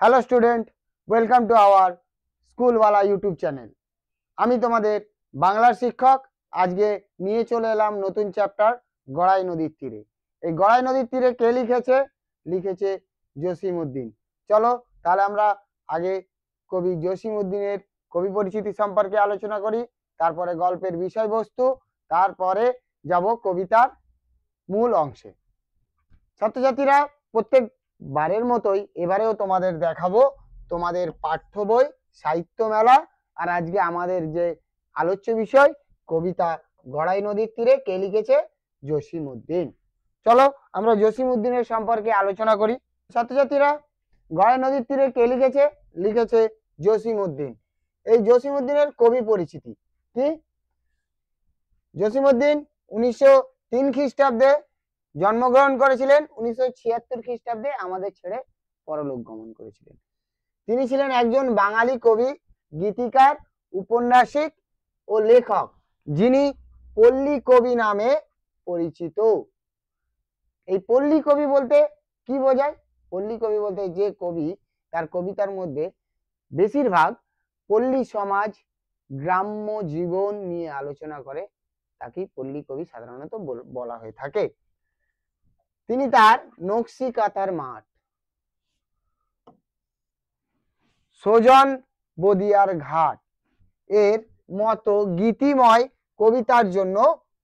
Hello student, welcome to our স্কুলওয়ালা YouTube channel. আমি তোমাদের বাংলার শিক্ষক। আজকে নিয়ে চলে এলাম নতুন চ্যাপ্টার গড়াই নদীর তীরে। এই গড়াই নদীর তীরে কে লিখেছে? লিখেছে জসিম উদ্দিন। চলো তাহলে আমরা আগে কবি জসিম উদ্দিনের কবি পরিচিতি সম্পর্কে আলোচনা করি, তারপরে গল্পের বিষয়বস্তু, তারপরে যাব কবিতার মূল অংশে। ছাত্রছাত্রীরা, প্রত্যেক বারের মতোই এবারেও তোমাদের দেখাবো তোমাদের পাঠ্য বই সাহিত্য মেলা। আর আজকে আমাদের যে আলোচ্য বিষয় কবিতা গড়াই নদীর তীরে কে লিখেছে? জসিম উদ্দিন। চলো আমরা জসিম উদ্দিনের সম্পর্কে আলোচনা করি। ছাত্রছাত্রীরা, গড়াই নদীর তীরে কে লিখেছে? লিখেছে জসিম উদ্দিন। এই জসিম উদ্দিনের কবি পরিচিতি কি? জসিম উদ্দিন 1903 খ্রিস্টাব্দে জন্মগ্রহণ করেছিলেন। 1976 খ্রিস্টাব্দে আমাদের ছেড়ে পরলোক গমন করেছিলেন। তিনি ছিলেন একজন বাঙালি কবি, গীতিকার, উপন্যাসিক ও লেখক, যিনি পল্লী কবি নামে পরিচিত। এই পল্লী কবি বলতে কি বোঝায়? পল্লী কবি বলতে যে কবি তার কবিতার মধ্যে বেশিরভাগ পল্লী সমাজ, গ্রাম্য জীবন নিয়ে আলোচনা করে, তাকে পল্লী কবি সাধারণত বলা হয়ে থাকে। তিনি তার নকশি কাঁথার মাঠ, সোজন বদিয়ার ঘাট এর মতো গীতিময় কবিতার জন্য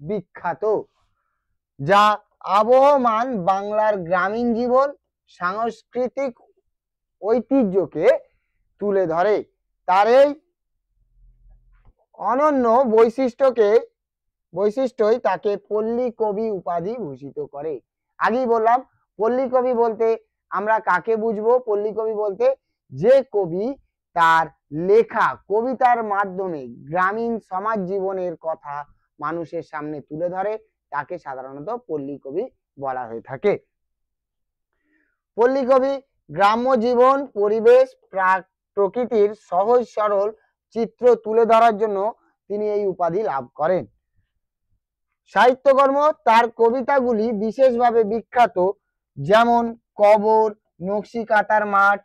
বিখ্যাত, যা আবহমান বাংলার গ্রামীণ জীবন, সাংস্কৃতিক ঐতিহ্যকে তুলে ধরে। তার এই অনন্য বৈশিষ্ট্যই তাকে পল্লী কবি উপাধি ভূষিত করে। আগেই বললাম পল্লী কবি বলতে আমরা কাকে বুঝবো? পল্লী কবি বলতে যে কবি তার লেখা কবিতার মাধ্যমে গ্রামীণ সমাজ জীবনের কথা মানুষের সামনে তুলে ধরে, তাকে সাধারণত পল্লী কবি বলা হয়ে থাকে। পল্লী কবি গ্রাম্য জীবন, পরিবেশ, প্রকৃতির সহজ সরল চিত্র তুলে ধরার জন্য তিনি এই উপাধি লাভ করেন। সাহিত্যকর্ম, তার কবিতাগুলি বিশেষভাবে বিখ্যাত, যেমন কবর, নকশি কাঁথার মাঠ,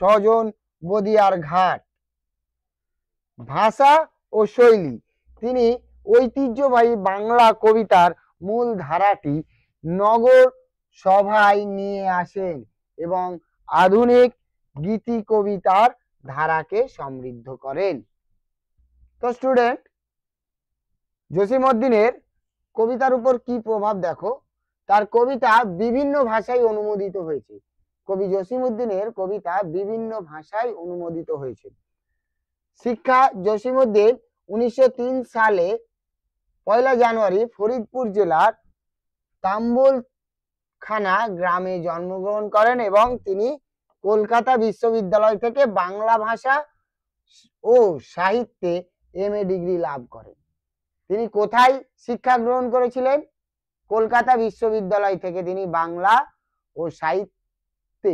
সজন বদিয়ার ঘাট। ভাষা ও শৈলী, তিনি ঐতিহ্যবাহী বাংলা কবিতার মূল ধারাটি নগর সভায় নিয়ে আসেন এবং আধুনিক গীতি কবিতার ধারাকে সমৃদ্ধ করেন। তো স্টুডেন্ট, জসিম উদ্দিনের কবিতার উপর কি প্রভাব দেখো। তার কবিতা বিভিন্ন ভাষায় অনুমোদিত হয়েছে। কবি জসিম উদ্দিনের কবিতা বিভিন্ন ভাষায় অনুমোদিত হয়েছে। শিক্ষা, জসিম উদ্দিন 1903 সালে 1 জানুয়ারি ফরিদপুর জেলার তাম্বুলখানা গ্রামে জন্মগ্রহণ করেন এবং তিনি কলকাতা বিশ্ববিদ্যালয় থেকে বাংলা ভাষা ও সাহিত্যে MA ডিগ্রি লাভ করেন। তিনি কোথায় শিক্ষা গ্রহণ করেছিলেন? কলকাতা বিশ্ববিদ্যালয় থেকে তিনি বাংলা ও সাহিত্যে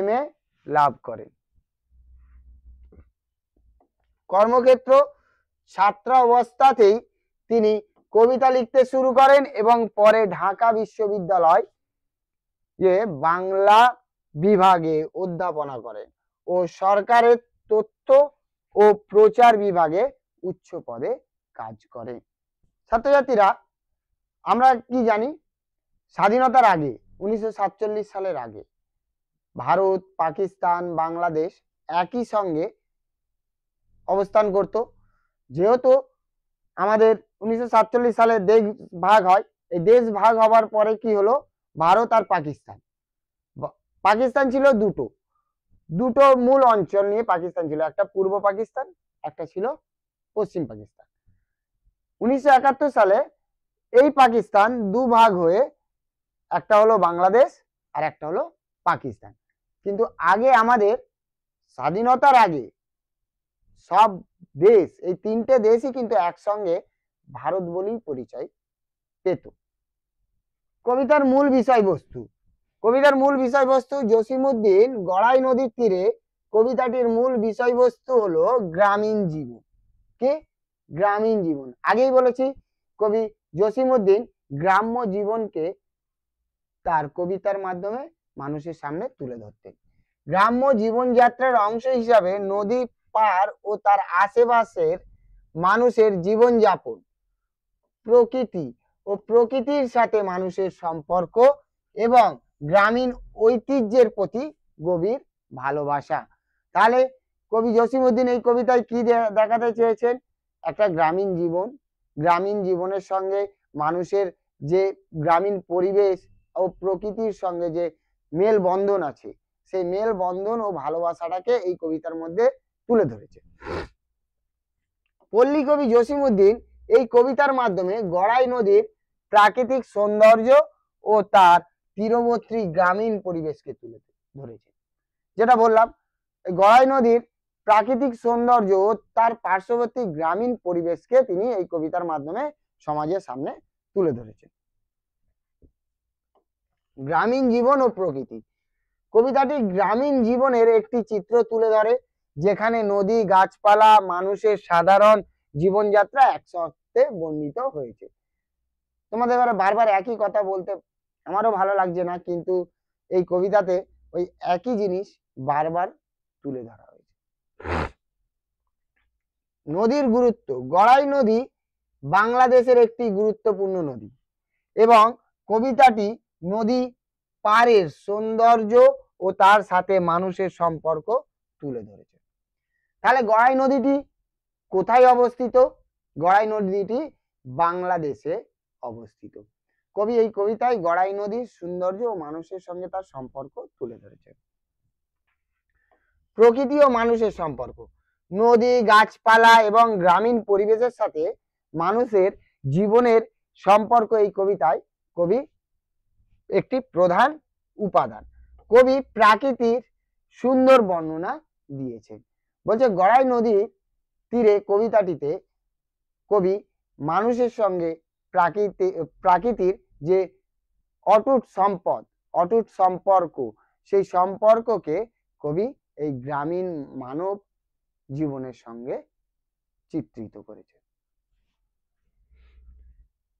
MA লাভ করেন। কর্মক্ষেত্র, ছাত্র অবস্থাতেই তিনি কবিতা লিখতে শুরু করেন এবং পরে ঢাকা বিশ্ববিদ্যালয় বাংলা বিভাগে অধ্যাপনা করেন ও সরকারের তথ্য ও প্রচার বিভাগে উচ্চ পদে কাজ করেন। ছাত্রছাত্রীরা, আমরা কি জানি? স্বাধীনতার আগে 1947 সালের আগে ভারত, পাকিস্তান, বাংলাদেশ একই সঙ্গে অবস্থান করত। যেহেতু আমাদের 1947 সালে দেশ ভাগ হয়, এই দেশ ভাগ হবার পরে কি হলো? ভারত আর পাকিস্তান। পাকিস্তান ছিল দুটো মূল অঞ্চল নিয়ে পাকিস্তান ছিল, একটা পূর্ব পাকিস্তান, একটা ছিল পশ্চিম পাকিস্তান। 1971 সালে এই পাকিস্তান দুভাগ হয়ে একটা হলো বাংলাদেশ আর একটা হলো পাকিস্তান। কিন্তু আগে আমাদের স্বাধীনতার আগে সব দেশ, এই তিনটে দেশই কিন্তু একসঙ্গে ভারত বলেই পরিচয় পেত। কবিতার মূল বিষয়বস্তু জসিম উদ্দিন গড়াই নদীর তীরে কবিতাটির মূল বিষয়বস্তু হলো গ্রামীণ জীবন। কি? গ্রামীণ জীবন। আগেই বলেছি কবি জসিম উদ্দিন গ্রাম্য জীবনকে তার কবিতার মাধ্যমে মানুষের সামনে তুলে ধরতেন। গ্রাম্য জীবনযাত্রার অংশ হিসাবে নদী পার ও তার আশেপাশের মানুষের জীবনযাপন, প্রকৃতি ও প্রকৃতির সাথে মানুষের সম্পর্ক এবং গ্রামীণ ঐতিহ্যের প্রতি গভীর ভালোবাসা। তাহলে কবি জসিমউদ্দিন এই কবিতায় কি দেখাতে চেয়েছেন? একটা গ্রামীণ জীবন, গ্রামীণ জীবনের সঙ্গে মানুষের যে গ্রামীণ পরিবেশ ও প্রকৃতির সঙ্গে যে মেলবন্ধন আছে, সেই মেলবন্ধন ও ভালোবাসাটাকে এই কবিতার মধ্যে তুলে ধরেছে। পল্লী কবি জসিমউদ্দিন এই কবিতার মাধ্যমে গড়াই নদীর প্রাকৃতিক সৌন্দর্য ও তার তীরবর্তী গ্রামীণ পরিবেশকে তুলে ধরেছে। যেটা বললাম, গড়াই নদীর প্রাকৃতিক সৌন্দর্য ও তার পার্শ্ববর্তী গ্রামীণ পরিবেশকে তিনি এই কবিতার মাধ্যমে সমাজের সামনে তুলে ধরেছেন। গ্রামীণ জীবন ও প্রকৃতি। কবিতাটি গ্রামীণ জীবনের একটি চিত্র তুলে ধরে, যেখানে নদী, গাছপালা, মানুষের সাধারণ জীবনযাত্রা একসাথে বর্ণিত হয়েছে। তোমাদের এবারে বারবার একই কথা বলতে আমারও ভালো লাগছে না, কিন্তু এই কবিতাতে ওই একই জিনিস বারবার তুলে ধরা হয়েছে। নদীর গুরুত্ব। গড়াই নদী বাংলাদেশের একটি গুরুত্বপূর্ণ নদী এবং কবিতাটি নদী পাড়ের সৌন্দর্য ও তার সাথে মানুষের সম্পর্ক তুলে ধরেছে। তাহলে গড়াই নদীটি কোথায় অবস্থিত? গড়াই নদীটি বাংলাদেশে অবস্থিত। কবি এই কবিতায় গড়াই নদীর সৌন্দর্য ও মানুষের সঙ্গে তার সম্পর্ক তুলে ধরেছে। প্রকৃতি ও মানুষের সম্পর্ক। নদী, গাছপালা এবং গ্রামীণ পরিবেশের সাথে মানুষের জীবনের সম্পর্ক এই কবিতায় কবি একটি প্রধান উপাদান। কবি প্রাকৃতির সুন্দর বর্ণনা দিয়েছেন। বলছে গড়াই নদীর তীরে কবিতাটিতে কবি মানুষের সঙ্গে প্রাকৃতির যে অটুট সম্পদ, অটুট সম্পর্ক, সেই সম্পর্ককে কবি এই গ্রামীণ মানব জীবনের সঙ্গে চিত্রিত করেছে।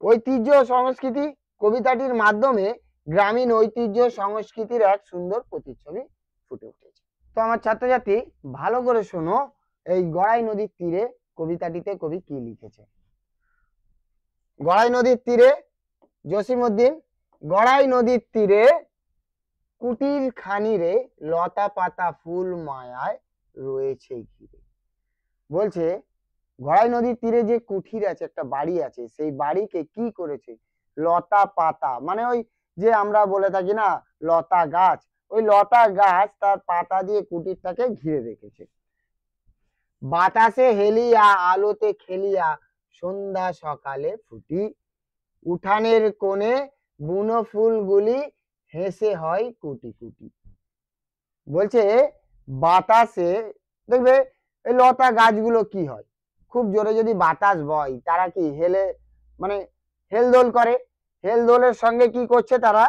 ঐতিহ্য ও সংস্কৃতি। কবিতাটির মাধ্যমে গ্রামীণ ঐতিহ্য সংস্কৃতির এক সুন্দর প্রতিচ্ছবি ফুটে উঠেছে। তো আমার ছাত্রছাত্রী ভালো করে শোনো, এই গড়াই নদীর তীরে কবিতাটিতে কবি কি লিখেছে। গড়াই নদীর তীরে জসিমউদ্দিন। গড়াই নদীর তীরে কুটির খানিরে লতা পাতা ফুল মায়ায় রয়েছে ঘিরে। বলছে গড়াই নদীর তীরে যে কুঠির আছে, একটা বাড়ি আছে, সেই বাড়িকে কি করেছে? লতা পাতা, মানে ওই যে আমরা বলে থাকি না লতা গাছ, ওই লতা গাছ তার পাতা দিয়ে কুটিরটাকে ঘিরে রেখেছে। বাতাসে হেলিয়া আলোতে খেলিয়া সন্ধ্যা সকালে ফুটি, উঠানের কোণে বুনো ফুলগুলি হেসে হয় কুটি কুটি। বলছে বাতাসে দেখবে এই লতা গাছগুলো কি হয়, খুব জোরে যদি বাতাস বয় তারা কি হেলে, মানে হেলদোল করে। হেলদোলের সঙ্গে কি করছে তারা?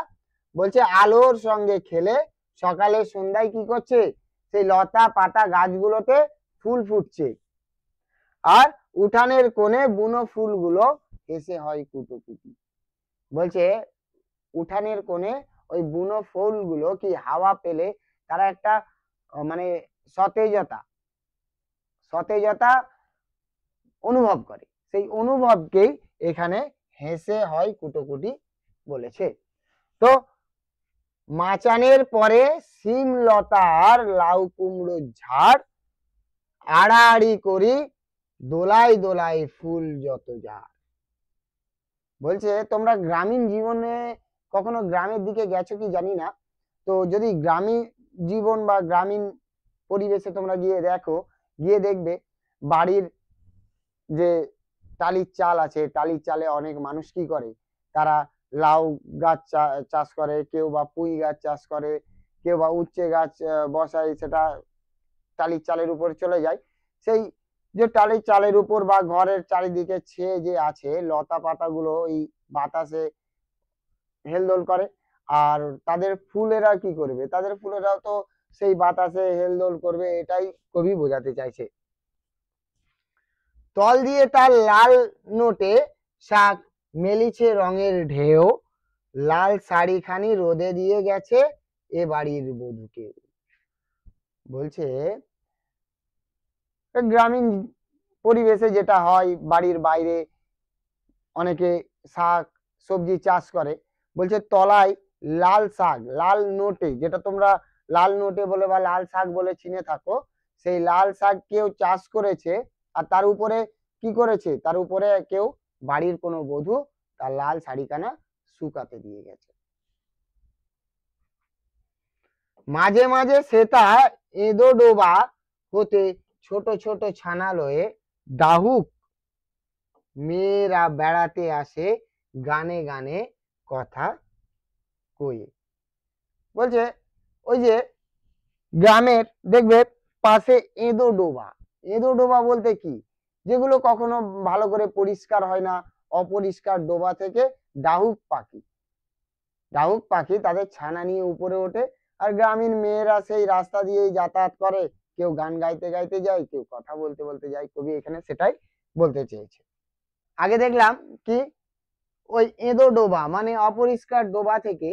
বলছে আলোর সঙ্গে খেলে সকালে সন্ধ্যায় কি করছে? সেই লতা পাতা গাছগুলোতে ফুল ফুটছে, আর উঠানের কোণে বুনো ফুলগুলো হেসে হয় কুটোকুটি। বলছে উঠানের কোণে ওই বুনো ফুলগুলো কি হাওয়া পেলে তারা একটা মানে সতেজতা সতেজতা অনুভব করে, সেই অনুভবকেই এখানে হেসে হয় কুটোকুটি বলেছে। তো মাচানের পরে শিম লতার লাউ কুমড়ো ঝাড়, আড়াআড়ি করি দোলাই দোলাই ফুল যত যার। বলছে তোমরা গ্রামীণ জীবনে কখনো গ্রামের দিকে গেছো কি জানি না, তো যদি গ্রামীণ জীবন বা গ্রামীণ পরিবেশে তোমরা গিয়ে দেখো, গিয়ে দেখবে বাড়ির যে টালির চাল আছে, টালির চালে অনেক মানুষ কি করে, তারা লাউ গাছ চাষ করে, কেউ বা পুঁই গাছ চাষ করে, কেউ বা উচ্ছে গাছ বসায়, সেটা টালির চালের উপর চলে যায়। সেই যে টালির চালের উপর বা ঘরের চারিদিকে ছেয়ে যে আছে লতা পাতাগুলো এই বাতাসে হেলদোল করে, আর তাদের ফুলেরা কি করবে? তাদের ফুলেরাও তো সেই বাতাসে হেলদোল করবে, এটাই কবি বোঝাতে চাইছে। তল দিয়ে তার লাল নোটে শাক মেলিছে রঙের ঢেউ, লাল শাড়িখানি রোদে দিয়ে গেছে এ বাড়ির বধূকে। বলছে গ্রামীণ পরিবেশে যেটা হয়, বাড়ির বাইরে অনেকে শাক সবজি চাষ করে। বলছে তলায় লাল শাক, লাল নোটে, যেটা তোমরা লাল নোটে বলে বা লাল শাক বলে চিনে থাকো, সেই লাল শাক কেউ চাষ করেছে। আর তার উপরে কি করেছে, তার উপরে কেউ বাড়ির কোনো বধূ তার লাল শাড়িখানা শুকাতে দিয়ে গেছে। মাঝে মাঝে সেটা এঁদো ডোবা হতে ছোট ছোট ছানা লয়ে ডাহুক মেয়েরা বেড়াতে আসে গানে গানে কথা কয়ে। বলছে ওই যে গ্রামের দেখবে পাশে এঁদো ডোবা, এঁদো ডোবা বলতে কি, যেগুলো কখনো ভালো করে পরিষ্কার হয় না, অপরিষ্কার ডোবা থেকে ডাহুক পাখি তাদের ছানা নিয়ে উপরে ওঠে। আর গ্রামীণ মেয়েরা সেই রাস্তা দিয়েই যাতায়াত করে, কেউ গান গাইতে গাইতে যায়, কেউ কথা বলতে বলতে যায়। কবি এখানে সেটাই বলতে চেয়েছে। আগে দেখলাম কি, ওই এঁদো ডোবা মানে অপরিষ্কার ডোবা থেকে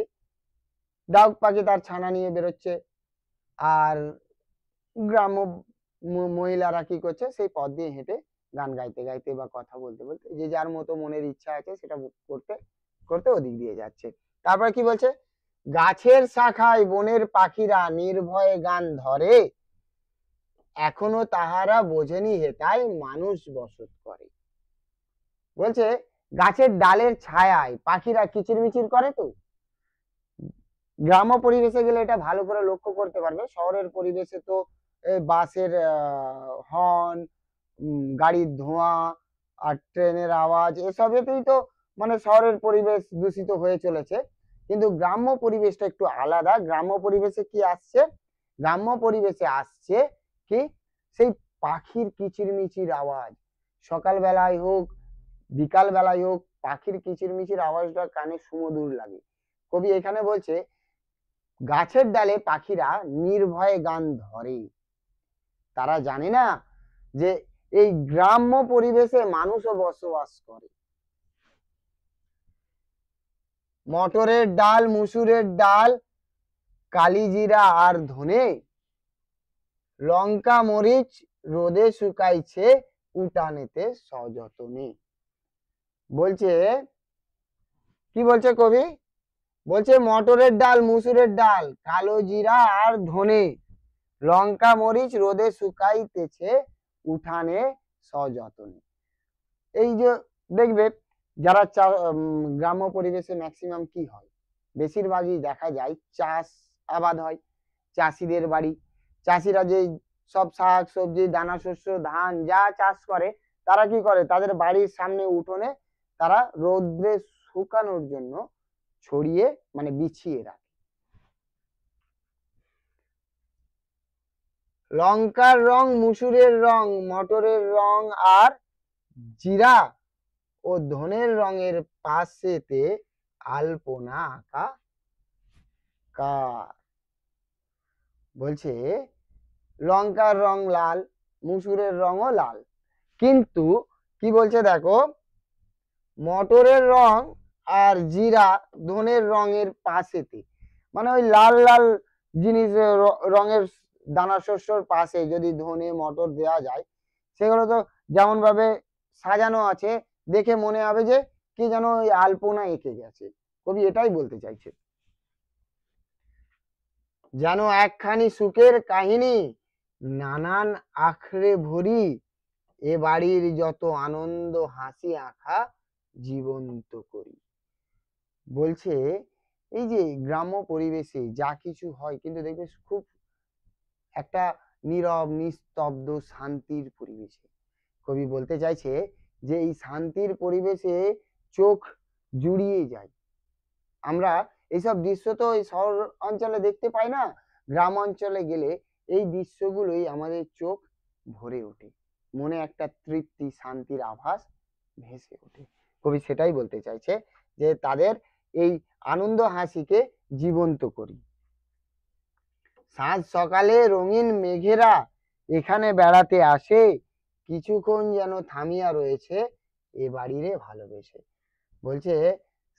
ডাহুক পাখি তার ছানা নিয়ে বেরোচ্ছে, আর গ্রাম্য মহিলারা কি করছে, সেই পথ দিয়ে হেঁটে গান গাইতে গাইতে বা কথা বলতে বলতে যে যার মতো মনের ইচ্ছা আছে সেটা করতে করতে ওদিক দিয়ে যাচ্ছে। তারপরে কি বলছে, গাছের শাখায় বনের পাখিরা নির্ভয়ে গান ধরে, এখনো তাহারা বোঝেনি হেতায় মানুষ বসত করে। বলছে গাছের ডালের ছায়ায় পাখিরা কিচিরমিচির করে। তো গ্রাম্য পরিবেশে গেলে এটা ভালো করে লক্ষ্য করতে পারবে। শহরের পরিবেশে তো বাসের হর্ন, গাড়ির ধোঁয়া আর ট্রেনের আওয়াজ, এসবেতেই তো মানে শহরের পরিবেশ দূষিত হয়ে চলেছে। কিন্তু গ্রাম্য পরিবেশটা একটু আলাদা। গ্রাম্য পরিবেশে কি আসছে, গ্রাম্য পরিবেশে আসছে কি, সেই পাখির কিচিরমিচির আওয়াজ, সকাল বেলায় হোক বিকাল বেলায় হোক, পাখির কিচিরমিচির আওয়াজটা কানে সুমধুর লাগে। কবি এখানে বলছে গাছের ডালে পাখিরা নির্ভয়ে গান ধরে, তারা জানে না যে এই গ্রাম্য পরিবেশে মানুষও বসবাস করে। মটরের ডাল, মুসুরের ডাল, কালিজিরা আর ধনে, লঙ্কা মরিচ রোদে শুকাইছে উঠানেতে সযতনে। বলছে কি বলছে কবি, বলছে মটরের ডাল, মুসুরের ডাল, কালো জিরা আর ধনে, লঙ্কা মরিচ রোদে শুকাইতেছে উঠানে সযতনে। এই যে দেখবে যারা গ্রাম্য পরিবেশে ম্যাক্সিমাম কি হয়, বেশিরভাগই দেখা যায় চাষ আবাদ হয়, চাষিদের বাড়ি। চাষিরা যে সব শাক সবজি দানা শস্য ধান যা চাষ করে, তারা কি করে, তাদের বাড়ির সামনে উঠোনে তারা রোদ্রে শুকানোর জন্য ছড়িয়ে মানে বিছিয়ে রাখে। লঙ্কার রং, মুসুরের রং, মটরের রং আর জিরা ও ধনের রঙের পাশেতে আলপনা আঁকা কার। বলছে লঙ্কার রং লাল, মুসুরের রঙও লাল, কিন্তু কি বলছে দেখো, মটরের রং আর জিরা ধনের রঙের পাশেতে, মানে ওই লাল লাল জিনিস রঙের দানা শস্যর পাশে যদি ধনে মটর দেওয়া যায়, সেগুলো তো যেমন ভাবে সাজানো আছে, দেখে মনে হবে যে কি যেন ওই আলপনা এঁকে গেছে। কবি এটাই বলতে চাইছে, যেন একখানি সুখের কাহিনী নানান আখড়ে ভরি, এ বাড়ির যত আনন্দ হাসি আঁখা জীবন্ত করি। বলছে এই যে গ্রাম্য পরিবেশে যা কিছু হয়, কিন্তু দেখবে খুব একটা নীরব নিস্তব্ধ শান্তির পরিবেশে। কবি বলতে চাইছে যে এই শান্তির পরিবেশে চোখ জুড়িয়ে যায়। আমরা এইসব দৃশ্য তো এই শহর অঞ্চলে দেখতে পাই না, গ্রাম অঞ্চলে গেলে এই দৃশ্যগুলোই আমাদের চোখ ভরে ওঠে, মনে একটা তৃপ্তি শান্তির আভাস ভেসে ওঠে। কবি সেটাই বলতে চাইছে যে তাদের এই আনন্দ হাসিকে জীবন্ত করি। সাঁঝ সকালে রঙিন মেঘেরা এখানে বেড়াতে আসে, কিছুক্ষণ যেন থামিয়া রয়েছে এ বাড়িরে ভালোবেসে। বলছে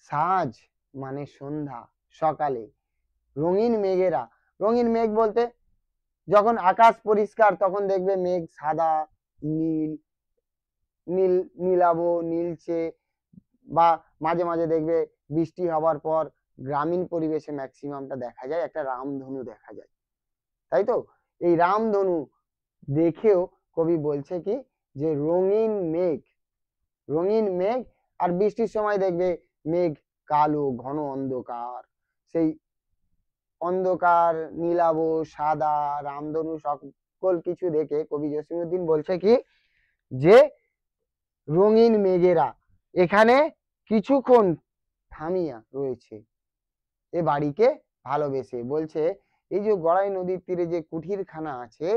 সাঁঝ মানে সন্ধ্যা, সকালে রঙিন মেঘেরা, রঙিন মেঘ বলতে যখন আকাশ পরিষ্কার তখন দেখবে মেঘ সাদা, নীল, নীল নীলাভ, নীলচে, বা মাঝে মাঝে দেখবে বৃষ্টি হবার পর গ্রামীণ পরিবেশে ম্যাক্সিমামটা দেখা যায় একটা রামধনু দেখা যায়, তাই তো? এই রামধনু দেখেও কবি বলছে কি যে রঙিন মেঘ, রঙিন মেঘ। আর বৃষ্টির সময় দেখবে মেঘ কালো ঘন অন্ধকার, সেই অন্ধকার, নীলাভ, সাদা, রামধনু সকল কিছু দেখে কবি জসিমউদ্দিন বলছে কি যে রঙিন মেঘেরা এখানে কিছুক্ষণ থামিয়া রয়েছে এ বাড়িকে ভালোবেসে। বলছে এই যে গড়াই নদীর তীরে যে কুঠিরখানা আছে,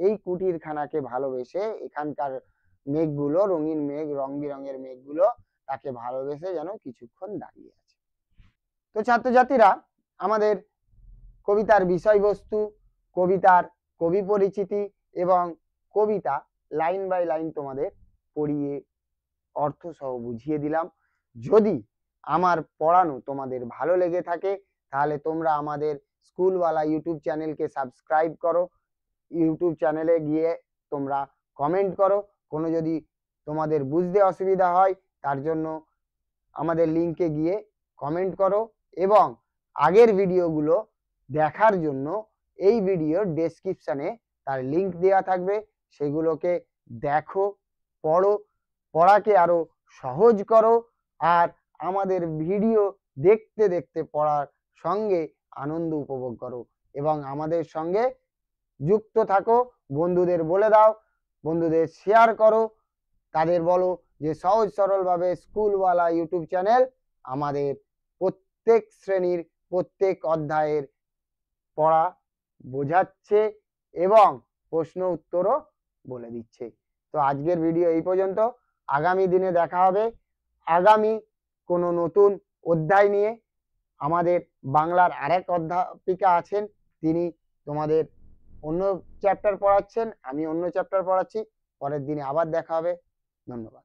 এই কুঠিরখানাকে ভালোবেসে এখানকার মেঘগুলো, রঙিন মেঘ, রং বেরঙের মেঘগুলো তাকে ভালোবেসে যেন কিছুক্ষণ দাঁড়িয়ে আছে। তো ছাত্রছাত্রীরা, আমাদের কবিতার বিষয়বস্তু, কবিতার কবি পরিচিতি এবং কবিতা লাইন বাই লাইন তোমাদের পড়িয়ে অর্থ সহ বুঝিয়ে দিলাম। যদি আমার পড়ানো তোমাদের ভালো লেগে থাকে তাহলে তোমরা আমাদের স্কুলওয়ালা ইউটিউব চ্যানেলকে সাবস্ক্রাইব করো, ইউটিউব চ্যানেলে গিয়ে তোমরা কমেন্ট করো। কোনো যদি তোমাদের বুঝতে অসুবিধা হয় তার জন্য আমাদের লিঙ্কে গিয়ে কমেন্ট করো, এবং আগের ভিডিওগুলো দেখার জন্য এই ভিডিওর ডেসক্রিপশনে তার লিঙ্ক দেওয়া থাকবে, সেগুলোকে দেখো, পড়ো, পড়াকে আরো সহজ করো, আর আমাদের ভিডিও দেখতে দেখতে পড়ার সঙ্গে আনন্দ উপভোগ করো এবং আমাদের সঙ্গে যুক্ত থাকো। বন্ধুদের বলে দাও, বন্ধুদের শেয়ার করো, তাদের বলো যে সহজ সরলভাবে স্কুলওয়ালা ইউটিউব চ্যানেল আমাদের প্রত্যেক শ্রেণীর প্রত্যেক অধ্যায়ের পড়া বোঝাচ্ছে এবং প্রশ্ন উত্তরও বলে দিচ্ছে। তো আজকের ভিডিও এই পর্যন্ত। আগামী দিনে দেখা হবে আগামী কোনো নতুন অধ্যায় নিয়ে। আমাদের বাংলার আরেক অধ্যাপিকা আছেন, তিনি তোমাদের অন্য চ্যাপ্টার পড়াচ্ছেন, আমি অন্য চ্যাপ্টার পড়াচ্ছি। পরের দিনে আবার দেখা হবে। ধন্যবাদ।